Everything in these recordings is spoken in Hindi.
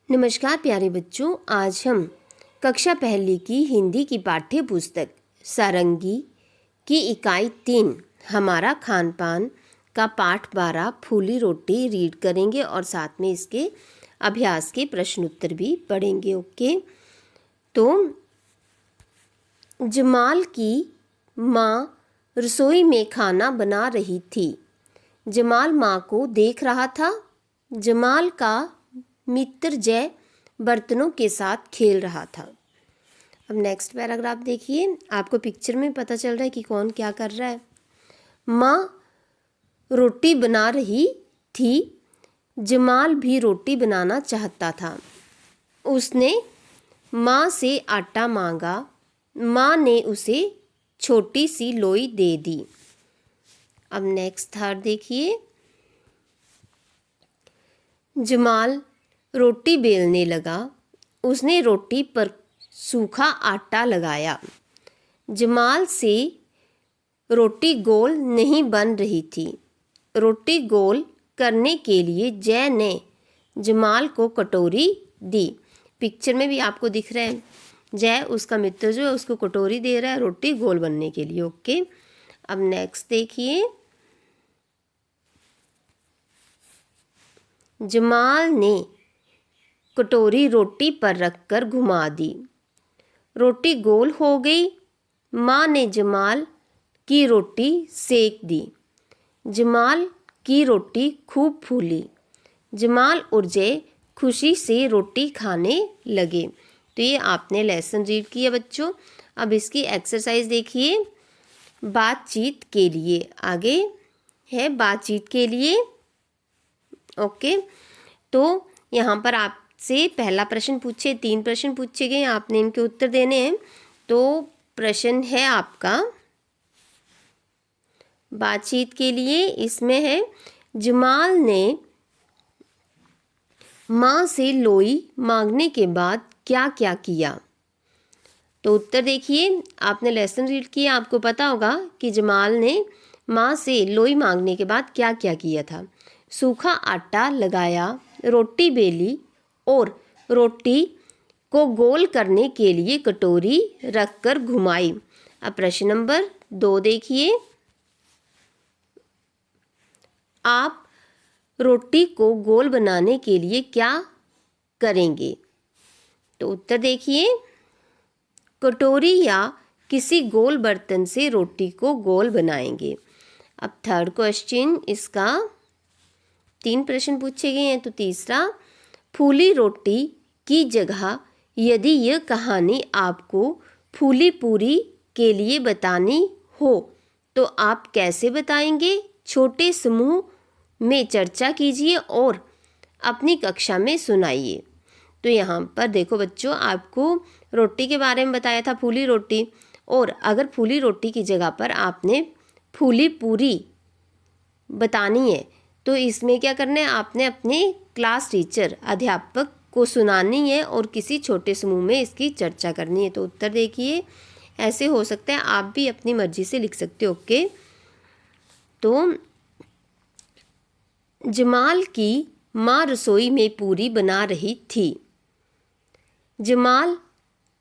नमस्कार प्यारे बच्चों, आज हम कक्षा पहली की हिंदी की पाठ्य पुस्तक सारंगी की इकाई 3 हमारा खान पान का पाठ 12 फूली रोटी रीड करेंगे और साथ में इसके अभ्यास के प्रश्न उत्तर भी पढ़ेंगे। ओके, तो जमाल की माँ रसोई में खाना बना रही थी। जमाल माँ को देख रहा था। जमाल का मित्र जय बर्तनों के साथ खेल रहा था। अब नेक्स्ट पैराग्राफ देखिए, आपको पिक्चर में पता चल रहा है कि कौन क्या कर रहा है। माँ रोटी बना रही थी। जमाल भी रोटी बनाना चाहता था। उसने माँ से आटा मांगा। माँ ने उसे छोटी सी लोई दे दी। अब नेक्स्ट थर्ड देखिए, जमाल रोटी बेलने लगा। उसने रोटी पर सूखा आटा लगाया। जमाल से रोटी गोल नहीं बन रही थी। रोटी गोल करने के लिए जय ने जमाल को कटोरी दी। पिक्चर में भी आपको दिख रहा है, जय उसका मित्र जो है उसको कटोरी दे रहा है रोटी गोल बनने के लिए। ओके, अब नेक्स्ट देखिए, जमाल ने कटोरी रोटी पर रखकर घुमा दी। रोटी गोल हो गई। माँ ने जमाल की रोटी सेक दी। जमाल की रोटी खूब फूली। जमाल और जय खुशी से रोटी खाने लगे। तो ये आपने लेसन रीड किया बच्चों। अब इसकी एक्सरसाइज देखिए, बातचीत के लिए। आगे है बातचीत के लिए। ओके, तो यहाँ पर आपसे पहला प्रश्न पूछे, 3 प्रश्न पूछे गए, आपने इनके उत्तर देने हैं। तो प्रश्न है आपका बातचीत के लिए, इसमें है जमाल ने माँ से लोई मांगने के बाद क्या क्या किया। तो उत्तर देखिए, आपने लेसन रीड किया, आपको पता होगा कि जमाल ने माँ से लोई मांगने के बाद क्या क्या किया था। सूखा आटा लगाया, रोटी बेली और रोटी को गोल करने के लिए कटोरी रखकर घुमाई। अब प्रश्न नंबर 2 देखिए, आप रोटी को गोल बनाने के लिए क्या करेंगे। तो उत्तर देखिए, कटोरी या किसी गोल बर्तन से रोटी को गोल बनाएंगे। अब थर्ड क्वेश्चन, इसका 3 प्रश्न पूछे गए हैं। तो तीसरा, फूली रोटी की जगह यदि यह कहानी आपको फूली पूरी के लिए बतानी हो तो आप कैसे बताएंगे। छोटे समूह में चर्चा कीजिए और अपनी कक्षा में सुनाइए। तो यहाँ पर देखो बच्चों, आपको रोटी के बारे में बताया था, फूली रोटी, और अगर फूली रोटी की जगह पर आपने फूली पूरी बतानी है तो इसमें क्या करना है, आपने अपने क्लास टीचर अध्यापक को सुनानी है और किसी छोटे समूह में इसकी चर्चा करनी है। तो उत्तर देखिए, ऐसे हो सकता है, आप भी अपनी मर्जी से लिख सकते हो। ओके, तो जमाल की माँ रसोई में पूरी बना रही थी। जमाल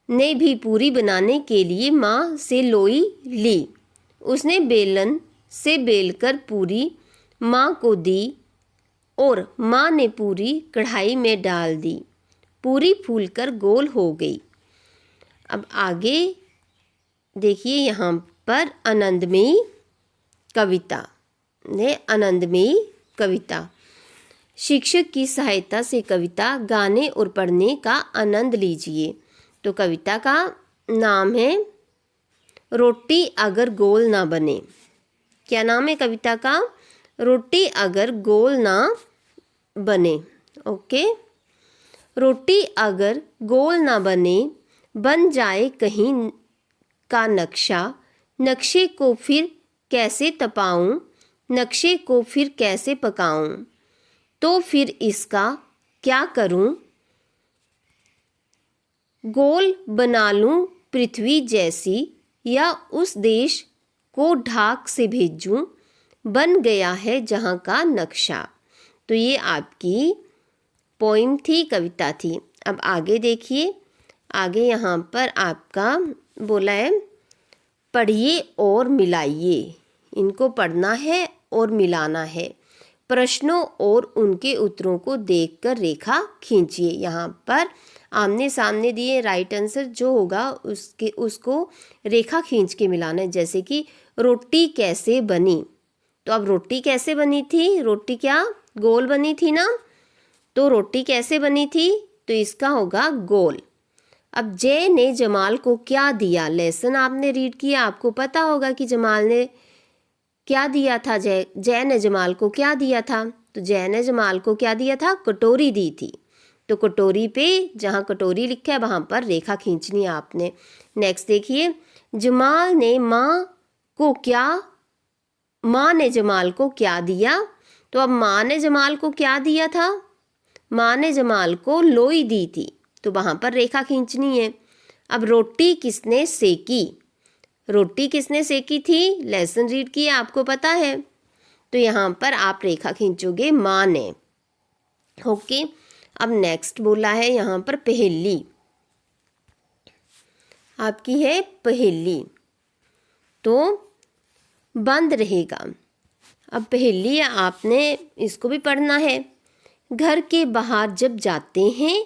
ने भी पूरी बनाने के लिए माँ से लोई ली। उसने बेलन से बेलकर पूरी माँ को दी और माँ ने पूरी कढ़ाई में डाल दी। पूरी फूलकर गोल हो गई। अब आगे देखिए, यहाँ पर आनंदमयी कविता ने आनंदमयी कविता। शिक्षक की सहायता से कविता गाने और पढ़ने का आनंद लीजिए। तो कविता का नाम है रोटी अगर गोल ना बने। क्या नाम है कविता का? रोटी अगर गोल ना बने। ओके, रोटी अगर गोल ना बने, बन जाए कहीं का नक्शा, नक्शे को फिर कैसे तपाऊं, नक्शे को फिर कैसे पकाऊं, तो फिर इसका क्या करूं, गोल बना लूं पृथ्वी जैसी, या उस देश को ढाक से भेजूं, बन गया है जहां का नक्शा। तो ये आपकी पोइम थी, कविता थी। अब आगे देखिए, आगे यहाँ पर आपका बोला है पढ़िए और मिलाइए। इनको पढ़ना है और मिलाना है। प्रश्नों और उनके उत्तरों को देखकर रेखा खींचिए। यहाँ पर आमने सामने दिए राइट आंसर जो होगा उसको रेखा खींच के मिलाना है। जैसे कि रोटी कैसे बनी, तो अब रोटी कैसे बनी थी, रोटी क्या गोल बनी थी ना, तो रोटी कैसे बनी थी, तो इसका होगा गोल। अब जय ने जमाल को क्या दिया, लेसन आपने रीड किया, आपको पता होगा कि जमाल ने क्या दिया था, जय ने जमाल को क्या दिया था, तो जय ने जमाल को क्या दिया था, कटोरी दी थी। तो कटोरी पे जहाँ कटोरी लिखा है वहाँ पर रेखा खींचनी है आपने। नेक्स्ट देखिए, जमाल ने माँ ने जमाल को क्या दिया, तो अब माँ ने जमाल को क्या दिया था, माँ ने जमाल को लोई दी थी, तो वहाँ पर रेखा खींचनी है। अब रोटी किसने सेकी, रोटी किसने सेकी थी, लेसन रीड किया, आपको पता है, तो यहाँ पर आप रेखा खींचोगे माँ ने। ओके, अब नेक्स्ट बोला है यहाँ पर पहेली, आपकी है पहेली, तो बंद रहेगा। अब पहेली आपने इसको भी पढ़ना है। घर के बाहर जब जाते हैं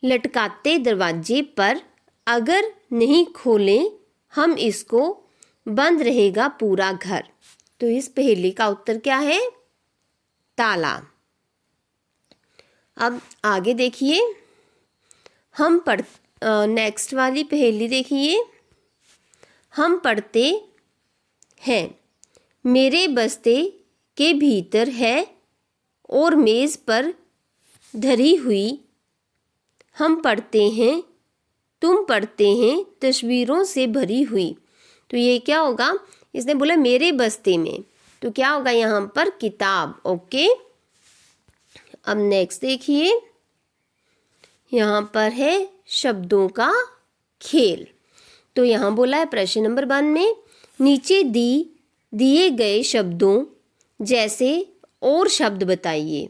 लटकाते दरवाजे पर, अगर नहीं खोलें हम इसको बंद रहेगा पूरा घर। तो इस पहेली का उत्तर क्या है, ताला। अब आगे देखिए, नेक्स्ट वाली पहेली देखिए, हम पढ़ते हैं मेरे बस्ते के भीतर है और मेज़ पर धरी हुई, हम पढ़ते हैं तुम पढ़ते हैं तस्वीरों से भरी हुई। तो ये क्या होगा, इसने बोला मेरे बस्ते में, तो क्या होगा यहाँ पर किताब। ओके, अब नेक्स्ट देखिए, यहाँ पर है शब्दों का खेल। तो यहाँ बोला है प्रश्न नंबर 1 में नीचे दिए गए शब्दों जैसे और शब्द बताइए,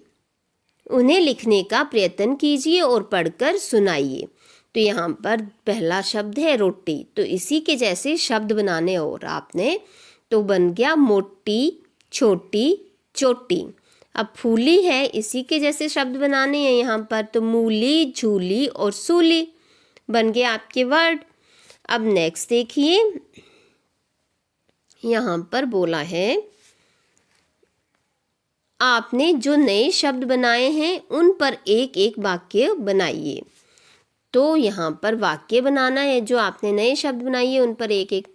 उन्हें लिखने का प्रयत्न कीजिए और पढ़कर सुनाइए। तो यहाँ पर पहला शब्द है रोटी, तो इसी के जैसे शब्द बनाने और आपने, तो बन गया मोटी छोटी चोटी। अब फूली है, इसी के जैसे शब्द बनाने हैं यहाँ पर, तो मूली झूली और सूली बन गए आपके वर्ड। अब नेक्स्ट देखिए, यहाँ पर बोला है आपने जो नए शब्द बनाए हैं उन पर एक एक वाक्य बनाइए। तो यहाँ पर वाक्य बनाना है, जो आपने नए शब्द बनाइए उन पर एक एक।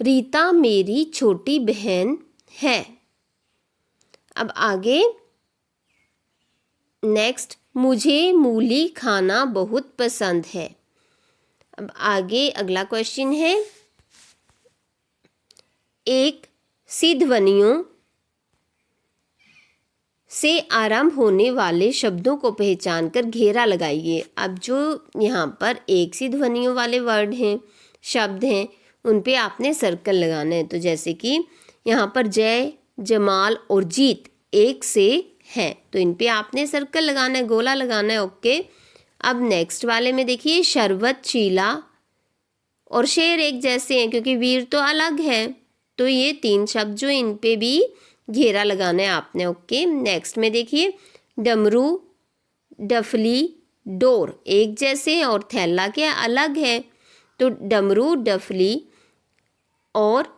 रीता मेरी छोटी बहन है। अब आगे नेक्स्ट, मुझे मूली खाना बहुत पसंद है। अब आगे अगला क्वेश्चन है, एक सी ध्वनियों से आरंभ होने वाले शब्दों को पहचान कर घेरा लगाइए। अब जो यहाँ पर एक सी ध्वनियों वाले वर्ड हैं, शब्द हैं, उन पे आपने सर्कल लगाना है। तो जैसे कि यहाँ पर जय जमाल और जीत एक से हैं, तो इन पे आपने सर्कल लगाना है, गोला लगाना है। ओके, अब नेक्स्ट वाले में देखिए, शरबत शीला और शेर एक जैसे हैं क्योंकि वीर तो अलग है, तो ये 3 शब्द जो इन पे भी घेरा लगाना है आपने। ओके, नेक्स्ट में देखिए, डमरू डफली डोर एक जैसे हैं और थैला क्या अलग है, तो डमरू डफली और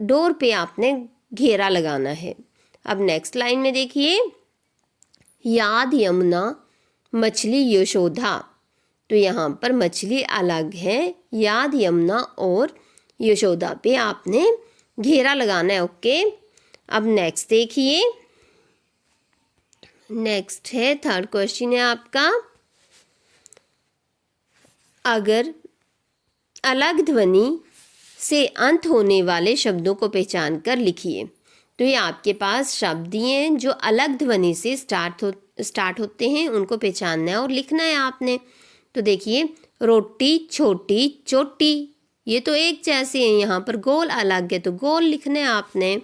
डोर पे आपने घेरा लगाना है। अब नेक्स्ट लाइन में देखिए, याद यमुना मछली यशोदा, तो यहाँ पर मछली अलग है, याद यमुना और यशोदा पे आपने घेरा लगाना है। ओके, अब नेक्स्ट देखिए, नेक्स्ट है थर्ड क्वेश्चन है आपका, अगर अलग ध्वनि से अंत होने वाले शब्दों को पहचान कर लिखिए। तो ये आपके पास शब्द दिए हैं जो अलग ध्वनि से स्टार्ट होते हैं, उनको पहचानना है और लिखना है आपने। तो देखिए, रोटी छोटी चोटी, ये तो एक जैसे हैं, यहाँ पर गोल अलग है तो गोल लिखना है आपने।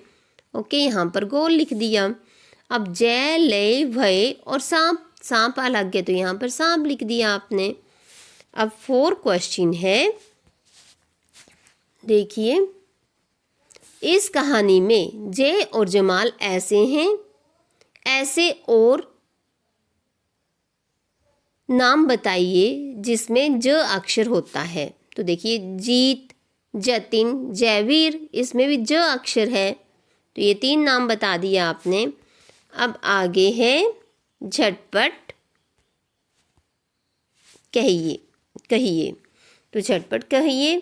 ओके, यहाँ पर गोल लिख दिया। अब जय लय भय और सांप सांप आ लग गया तो यहाँ पर सांप लिख दिया आपने। अब 4 क्वेश्चन है, देखिए इस कहानी में जय और जमाल ऐसे हैं, ऐसे और नाम बताइए जिसमें ज अक्षर होता है। तो देखिए जीत, जतिन, जयवीर, इसमें भी ज अक्षर है। तो ये 3 नाम बता दिया आपने। अब आगे है झटपट कहिए। तो झटपट कहिए,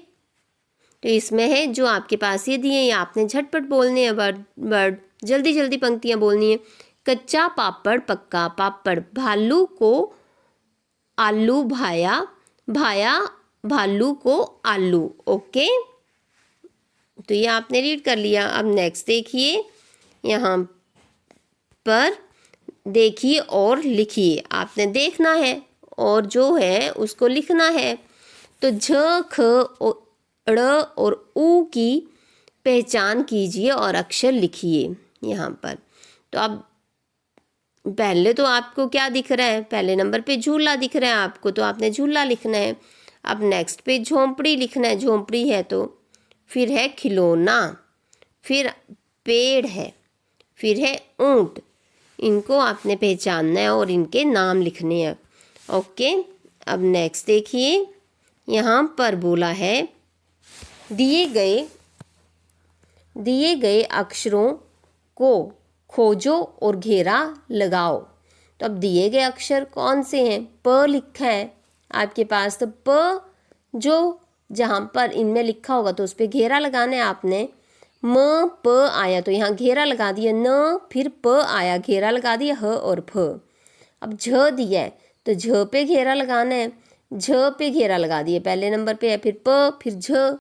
तो इसमें है जो आपके पास ये दिए, ये आपने झटपट बोलने हैं वर्ड, जल्दी जल्दी पंक्तियां बोलनी है। कच्चा पापड़ पक्का पापड़, भालू को आलू भाया, भाया भालू को आलू। ओके, तो ये आपने रीड कर लिया। अब नेक्स्ट देखिए, यहाँ पर देखिए और लिखिए, आपने देखना है और जो है उसको लिखना है। तो झ, ख, ड़ और ऊ की पहचान कीजिए और अक्षर लिखिए यहाँ पर। तो अब पहले तो आपको क्या दिख रहा है, पहले नंबर पे झूला दिख रहा है आपको, तो आपने झूला लिखना है। अब नेक्स्ट पे झोंपड़ी लिखना है, झोंपड़ी है तो फिर है खिलौना, फिर पेड़ है, फिर है ऊंट। इनको आपने पहचानना है और इनके नाम लिखने हैं। ओके, अब नेक्स्ट देखिए, यहाँ पर बोला है दिए गए अक्षरों को खोजो और घेरा लगाओ। तो अब दिए गए अक्षर कौन से हैं? प लिखा है आपके पास, तो प जो जहाँ पर इनमें लिखा होगा तो उस पर घेरा लगाना है आपने। म प आया तो यहाँ घेरा लगा दिया, न फिर प आया घेरा लगा दिया, ह और फ। अब झ दिया है तो झ पे घेरा लगाना है, झ पे घेरा लगा दिया, पहले नंबर पे है, फिर प फिर झ।